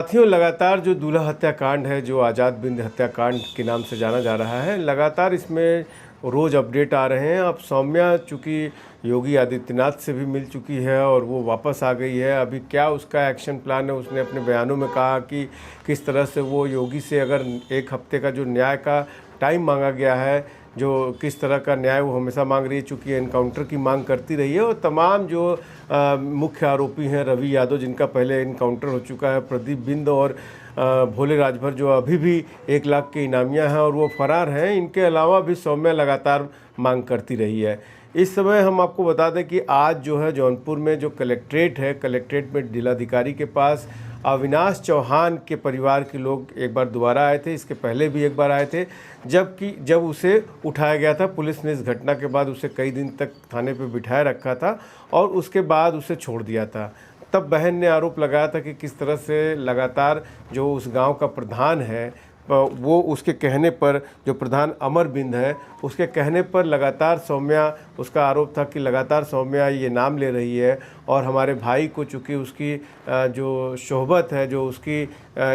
साथियों, लगातार जो दूल्हा हत्याकांड है, जो आज़ाद बिंद हत्याकांड के नाम से जाना जा रहा है, लगातार इसमें रोज़ अपडेट आ रहे हैं। अब सौम्या चूँकि योगी आदित्यनाथ से भी मिल चुकी है और वो वापस आ गई है। अभी क्या उसका एक्शन प्लान है, उसने अपने बयानों में कहा कि किस तरह से वो योगी से अगर 1 हफ्ते का जो न्याय का टाइम मांगा गया है, जो किस तरह का न्याय वो हमेशा मांग रही है, चूँकि एनकाउंटर की मांग करती रही है। और तमाम जो मुख्य आरोपी हैं, रवि यादव जिनका पहले एनकाउंटर हो चुका है, प्रदीप बिंद और भोले राजभर जो अभी भी 1 लाख के इनामिया हैं और वो फरार हैं, इनके अलावा भी सौम्या लगातार मांग करती रही है। इस समय हम आपको बता दें कि आज जो है जौनपुर में जो कलेक्ट्रेट है, कलेक्ट्रेट में जिलाधिकारी के पास अविनाश चौहान के परिवार के लोग एक बार दोबारा आए थे। इसके पहले भी एक बार आए थे, जब उसे उठाया गया था। पुलिस ने इस घटना के बाद उसे कई दिन तक थाने पे बिठाए रखा था और उसके बाद उसे छोड़ दिया था। तब बहन ने आरोप लगाया था कि किस तरह से लगातार जो उस गांव का प्रधान है, वो उसके कहने पर, जो प्रधान अमर बिंद है, उसके कहने पर लगातार सौम्या, उसका आरोप था कि लगातार सौम्या ये नाम ले रही है और हमारे भाई को, चूँकि उसकी जो शोहबत है, जो उसकी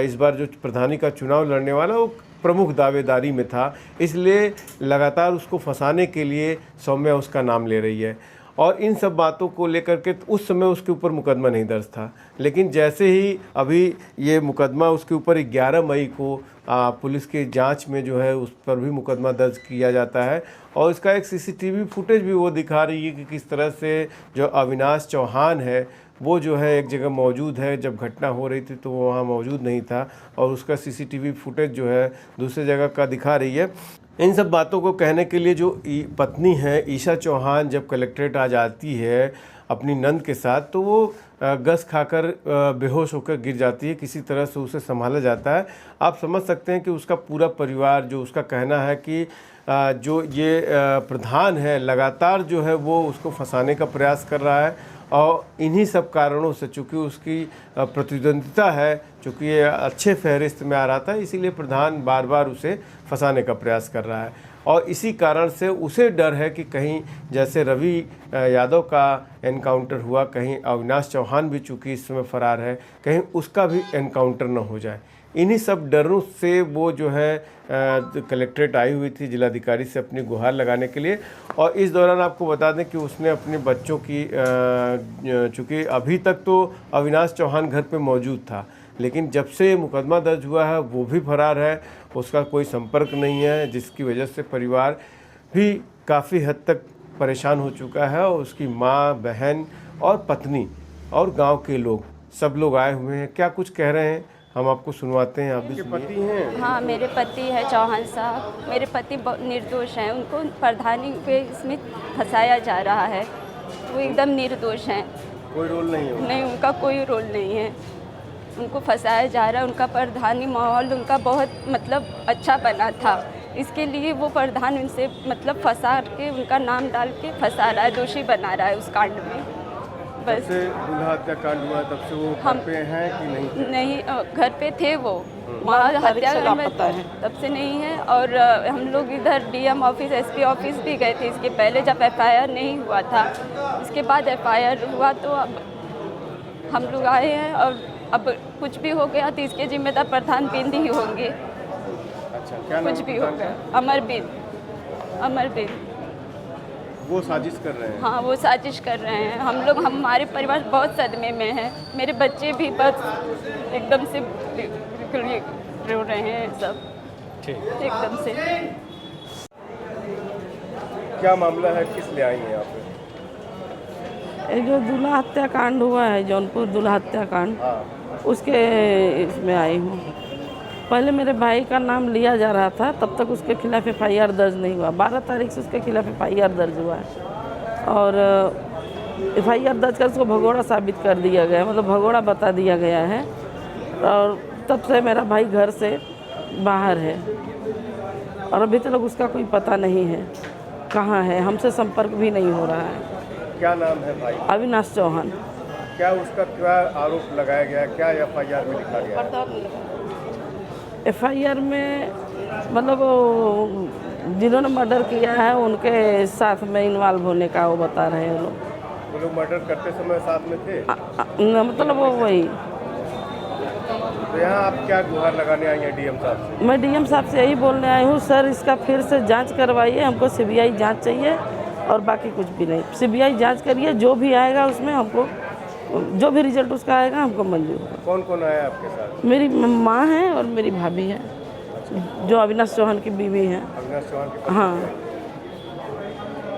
इस बार जो प्रधानी का चुनाव लड़ने वाला, वो प्रमुख दावेदारी में था, इसलिए लगातार उसको फंसाने के लिए सौम्या उसका नाम ले रही है। और इन सब बातों को लेकर के उस समय उसके ऊपर मुकदमा नहीं दर्ज था, लेकिन जैसे ही अभी ये मुकदमा उसके ऊपर 11 मई को पुलिस की जांच में जो है उस पर भी मुकदमा दर्ज किया जाता है। और इसका एक सीसीटीवी फुटेज भी वो दिखा रही है कि किस तरह से जो अविनाश चौहान है, वो जो है एक जगह मौजूद है। जब घटना हो रही थी तो वो वहाँ मौजूद नहीं था और उसका सीसीटीवी फुटेज जो है दूसरी जगह का दिखा रही है। इन सब बातों को कहने के लिए जो पत्नी है ईशा चौहान, जब कलेक्ट्रेट आ जाती है अपनी नंद के साथ, तो वो गस खाकर बेहोश होकर गिर जाती है। किसी तरह से उसे संभाला जाता है। आप समझ सकते हैं कि उसका पूरा परिवार, जो उसका कहना है कि जो ये प्रधान है, लगातार जो है वो उसको फंसाने का प्रयास कर रहा है और इन्हीं सब कारणों से, चूँकि उसकी प्रतिद्वंदिता है, चूँकि ये अच्छे फहरिस्त में आ रहा था, इसीलिए प्रधान बार बार उसे फंसाने का प्रयास कर रहा है। और इसी कारण से उसे डर है कि कहीं जैसे रवि यादव का एनकाउंटर हुआ, कहीं अविनाश चौहान भी चूँकि इस समय फरार है, कहीं उसका भी एनकाउंटर न हो जाए। इन्हीं सब डरों से वो जो है कलेक्ट्रेट आई हुई थी जिलाधिकारी से अपनी गुहार लगाने के लिए। और इस दौरान आपको बता दें कि उसने अपने बच्चों की, चूँकि अभी तक तो अविनाश चौहान घर पे मौजूद था, लेकिन जब से मुकदमा दर्ज हुआ है वो भी फरार है, उसका कोई संपर्क नहीं है, जिसकी वजह से परिवार भी काफ़ी हद तक परेशान हो चुका है। और उसकी माँ, बहन और पत्नी और गांव के लोग, सब लोग आए हुए हैं। क्या कुछ कह रहे हैं हम आपको सुनवाते हैं। आप भी पति हैं? हाँ, मेरे पति है चौहान साहब। मेरे पति निर्दोष हैं, उनको प्रधानी पे इसमें फंसाया जा रहा है। वो एकदम निर्दोष हैं, कोई रोल नहीं है? नहीं, उनका कोई रोल नहीं है। उनको फंसाया जा रहा है। उनका प्रधानी माहौल उनका बहुत मतलब अच्छा बना था, इसके लिए वो प्रधान उनसे मतलब फंसा के, उनका नाम डाल के फंसा रहा है, दोषी बना रहा है उस कांड में। बस जब से दूल्हा हत्याकांड हुआ तब से वो घर पे हैं कि नहीं? नहीं, घर पे थे वो, वहाँ हत्याकांड में तब से नहीं है। और हम लोग इधर डीएम ऑफिस, एसपी ऑफिस भी गए थे इसके पहले, जब एफआईआर नहीं हुआ था। इसके बाद एफआईआर हुआ तो अब हम लोग आए हैं और अब कुछ भी हो गया तो इसके जिम्मेदार प्रधान बिंद ही होंगे। अच्छा, क्या कुछ भी हो गया, अमर बिंद वो साजिश कर रहे हैं? हाँ, वो साजिश कर रहे हैं। हम लोग, हमारे परिवार बहुत सदमे में है। मेरे बच्चे भी बस एकदम से रो रहे हैं सब, एकदम से। क्या मामला है, किस लिए आई हैं आप? ये जो दूल्हा हत्याकांड हुआ है, जौनपुर दूल्हा हत्याकांड, उसके इसमें आई हूँ। पहले मेरे भाई का नाम लिया जा रहा था, तब तक उसके खिलाफ एफआईआर दर्ज नहीं हुआ। 12 तारीख से उसके खिलाफ एफआईआर दर्ज हुआ है और एफआईआर दर्ज कर उसको भगोड़ा साबित कर दिया गया, मतलब भगोड़ा बता दिया गया है। और तब से मेरा भाई घर से बाहर है और अभी तक उसका कोई पता नहीं है कहाँ है, हमसे संपर्क भी नहीं हो रहा है। क्या नाम है भाई? अविनाश चौहान। क्या उसका क्या आरोप लगाया गया, क्या एफआईआर में लिखा गया? एफआईआर में मतलब जिन्होंने मर्डर किया है उनके साथ में इन्वॉल्व होने का वो बता रहे हैं लोग। वो लोग मर्डर करते समय साथ में थे? मतलब वो वही तो यहाँ आप क्या गुहार लगाने आई हैं डीएम साहब से? मैं डीएम साहब से यही बोलने आई हूँ, सर इसका फिर से जांच करवाइए, हमको सीबीआई जांच चाहिए और बाकी कुछ भी नहीं। सीबीआई जांच करिए, जो भी आएगा उसमें हमको, जो भी रिजल्ट उसका आएगा हमको मंजूर होगा। कौन कौन आया आपके साथ? मेरी माँ है और मेरी भाभी है, जो अविनाश चौहान की बीवी है। अविनाश चौहान की पत्नी। हाँ,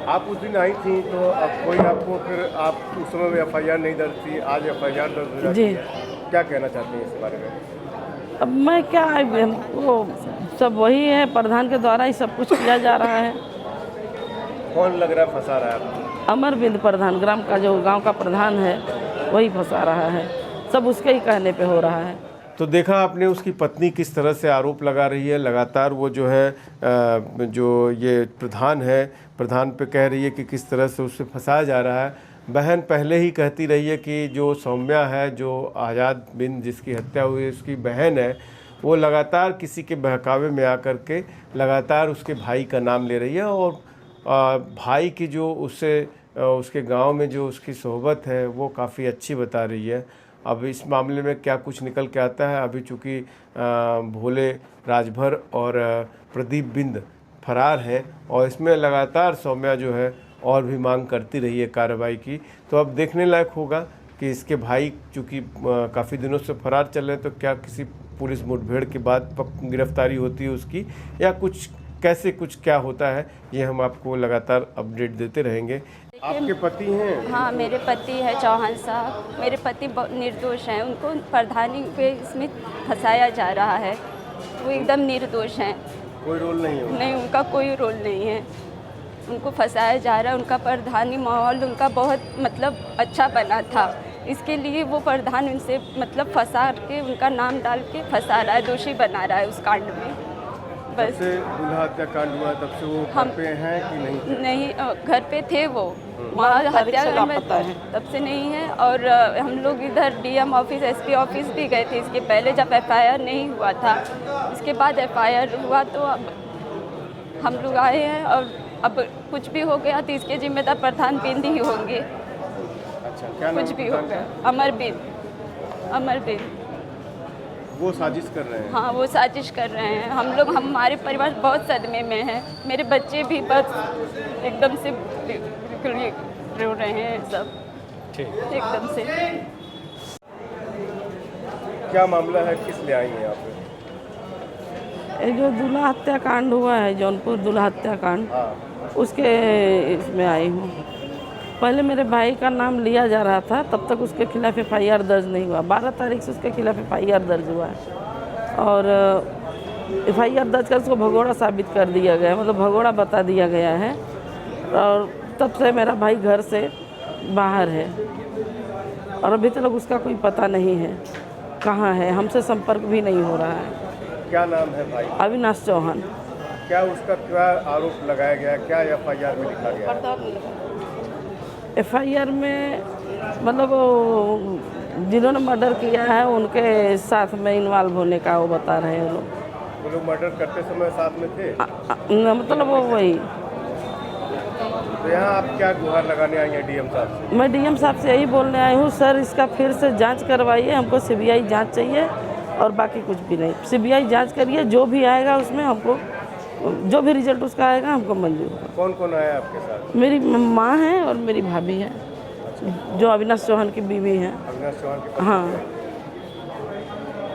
आप उस दिन आई थी तो अब कोई आपको, फिर आप उस समय में एफआईआर नहीं दर्ज थी, आज एफआईआर दर्ज हो जाती जी। है, क्या कहना चाहती हैं इस बारे में? अब मैं क्या, हमको सब वही है, प्रधान के द्वारा ही सब कुछ किया जा रहा है। कौन लग रहा है फंसा रहा है आपको? अमरविंद प्रधान, ग्राम का जो गांव का प्रधान है वही फंसा रहा है, सब उसके ही कहने पे हो रहा है। तो देखा आपने उसकी पत्नी किस तरह से आरोप लगा रही है। लगातार वो जो है जो ये प्रधान है, प्रधान पे कह रही है कि किस तरह से उससे फंसाया जा रहा है। बहन पहले ही कहती रही है कि जो सौम्या है, जो आज़ाद बिंद जिसकी हत्या हुई, उसकी बहन है, वो लगातार किसी के बहकावे में आकर के लगातार उसके भाई का नाम ले रही है और भाई की जो उससे उसके गांव में जो उसकी सोहबत है वो काफ़ी अच्छी बता रही है। अब इस मामले में क्या कुछ निकल के आता है, अभी चूँकि भोले राजभर और प्रदीप बिंद फरार हैं और इसमें लगातार सौम्या जो है और भी मांग करती रही है कार्रवाई की। तो अब देखने लायक होगा कि इसके भाई चूँकि काफ़ी दिनों से फरार चल रहे हैं, तो क्या किसी पुलिस मुठभेड़ के बाद गिरफ्तारी होती है उसकी, या कुछ कैसे कुछ क्या होता है, ये हम आपको लगातार अपडेट देते रहेंगे। आपके पति हैं? हाँ, मेरे पति है चौहान साहब। मेरे पति निर्दोष हैं, उनको प्रधानी पे इसमें फंसाया जा रहा है। वो एकदम निर्दोष हैं, कोई रोल नहीं है? नहीं, उनका कोई रोल नहीं है। उनको फंसाया जा रहा है। उनका प्रधानी माहौल उनका बहुत मतलब अच्छा बना था, इसके लिए वो प्रधान उनसे मतलब फंसा के, उनका नाम डाल के फंसा रहा है, दोषी बना रहा है उस कांड में। बस से दूल्हा हत्याकांड हुआ तब से वो घर पे हैं कि नहीं? नहीं, घर पे थे वो, वहाँ हत्याकांड में तब से नहीं है। और हम लोग इधर डीएम ऑफिस, एसपी ऑफिस भी गए थे इसके पहले, जब एफआईआर नहीं हुआ था। इसके बाद एफआईआर हुआ तो अब हम लोग आए हैं और अब कुछ भी हो गया तो इसके जिम्मेदार प्रधान बिंद ही होंगे। अच्छा, क्या नाम कुछ भी प्रधान हो का? गया, अमरबिंद वो साजिश कर रहे हैं? हाँ, वो साजिश कर रहे हैं। हम लोग, हमारे परिवार बहुत सदमे में है, मेरे बच्चे भी बस एकदम से बिल्कुल रो रहे हैं सब, एकदम से। क्या मामला है, किस लिए आई हैं यहाँ पे? ये जो दूल्हा हत्याकांड हुआ है, जौनपुर दूल्हा हत्याकांड, हाँ, उसके इसमें आई हूँ। पहले मेरे भाई का नाम लिया जा रहा था, तब तक उसके खिलाफ एफआईआर दर्ज नहीं हुआ। 12 तारीख से उसके खिलाफ एफआईआर दर्ज हुआ है और एफआईआर दर्ज कर उसको भगोड़ा साबित कर दिया गया, मतलब भगोड़ा बता दिया गया है। और तब से मेरा भाई घर से बाहर है और अभी तक उसका कोई पता नहीं है कहाँ है, हमसे संपर्क भी नहीं हो रहा है। क्या नाम है भाई? अविनाश चौहान। क्या उसका क्या आरोप लगाया गया, क्या एफआईआर में लिखा गया? एफआईआर में मतलब जिन्होंने मर्डर किया है उनके साथ में इन्वॉल्व होने का वो बता रहे हैं लोग। वो लोग मर्डर करते समय साथ में थे? मतलब वो वही। तो यहाँ आप क्या गुहार लगाने आई हैं डीएम साहब से? मैं डीएम साहब से यही बोलने आई हूँ, सर इसका फिर से जांच करवाइए, हमको सीबीआई जांच चाहिए और बाकी कुछ भी नहीं। सीबीआई जांच करिए, जो भी आएगा उसमें हमको, जो भी रिजल्ट उसका आएगा हमको मंजूर होगा। कौन कौन आया आपके साथ? मेरी माँ है और मेरी भाभी है, जो अविनाश चौहान की बीवी है। अविनाश चौहान की पत्नी। हाँ,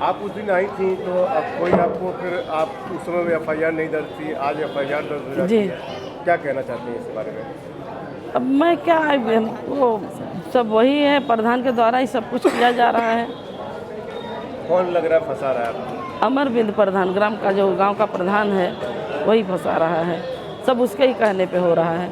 आप उस दिन आई थी तो अब कोई आपको, फिर आप उस समय में एफआईआर नहीं दर्ज थी, आज एफआईआर दर्ज हो जाती जी। है, क्या कहना चाहती हैं इस बारे में? अब मैं क्या, हमको सब वही है, प्रधान के द्वारा ही सब कुछ किया जा रहा है। कौन लग रहा है फंसा रहा है आपको? अमरविंद प्रधान, ग्राम का जो गांव का प्रधान है वही फंसा रहा है, सब उसके ही कहने पे हो रहा है।